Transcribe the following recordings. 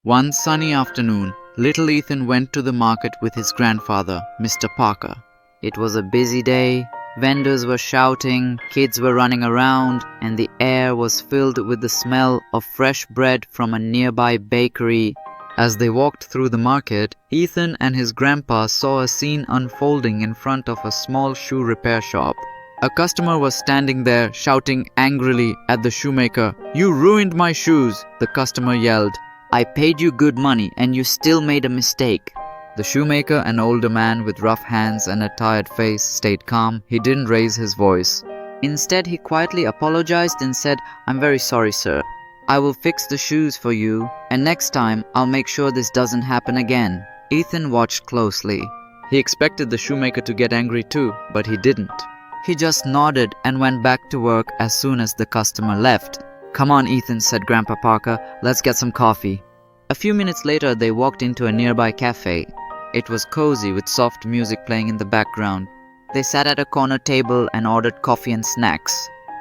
One sunny afternoon, little Ethan went to the market with his grandfather, Mr. Parker. It was a busy day. Vendors were shouting, kids were running around, and the air was filled with the smell of fresh bread from a nearby bakery. As they walked through the market, Ethan and his grandpa saw a scene unfolding in front of a small shoe repair shop. A customer was standing there shouting angrily at the shoemaker. "You ruined my shoes," the customer yelled. "I paid you good money and you still made a mistake." The shoemaker, an older man with rough hands and a tired face, stayed calm. He didn't raise his voice. Instead, he quietly apologized and said, "I'm very sorry, sir. I will fix the shoes for you, and next time I'll make sure this doesn't happen again." Ethan watched closely. He expected the shoemaker to get angry too, but he didn't. He just nodded and went back to work as soon as the customer left. "Come on, Ethan," said Grandpa Parker. "Let's get some coffee." A few minutes later, they walked into a nearby cafe. It was cozy with soft music playing in the background. They sat at a corner table and ordered coffee and snacks.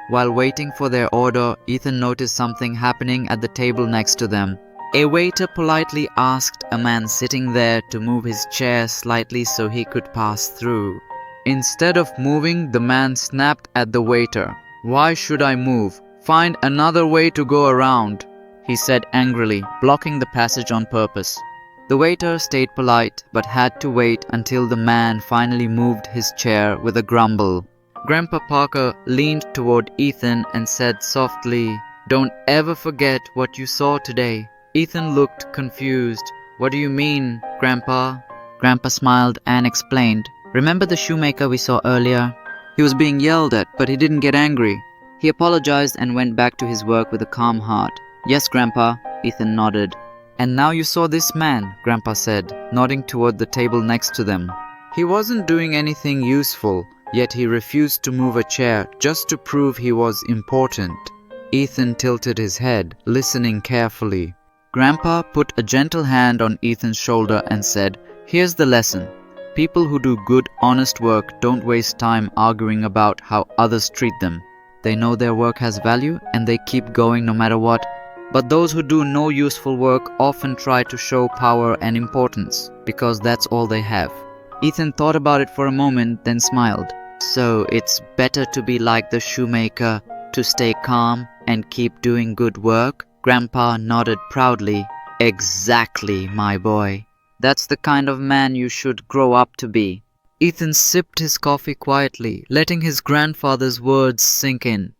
While waiting for their order, Ethan noticed something happening at the table next to them. A waiter politely asked a man sitting there to move his chair slightly so he could pass through. Instead of moving, the man snapped at the waiter. "Why should I move? Find another way to go around," he said angrily, blocking the passage on purpose. The waiter stayed polite but had to wait until the man finally moved his chair with a grumble. Grandpa Parker leaned toward Ethan and said softly, "Don't ever forget what you saw today." Ethan looked confused. "What do you mean, Grandpa?" Grandpa smiled and explained, "Remember the shoemaker we saw earlier? He was being yelled at, but he didn't get angry. He apologized and went back to his work with a calm heart." "Yes, Grandpa," Ethan nodded. "And now you saw this man," Grandpa said, nodding toward the table next to them. "He wasn't doing anything useful, yet he refused to move a chair just to prove he was important." Ethan tilted his head, listening carefully. Grandpa put a gentle hand on Ethan's shoulder and said, "Here's the lesson. People who do good, honest work don't waste time arguing about how others treat them. They know their work has value and they keep going no matter what. But those who do no useful work often try to show power and importance because that's all they have." Ethan thought about it for a moment, then smiled. "So it's better to be like the shoemaker, to stay calm and keep doing good work?" Grandpa nodded proudly. "Exactly, my boy. That's the kind of man you should grow up to be." Ethan sipped his coffee quietly, letting his grandfather's words sink in.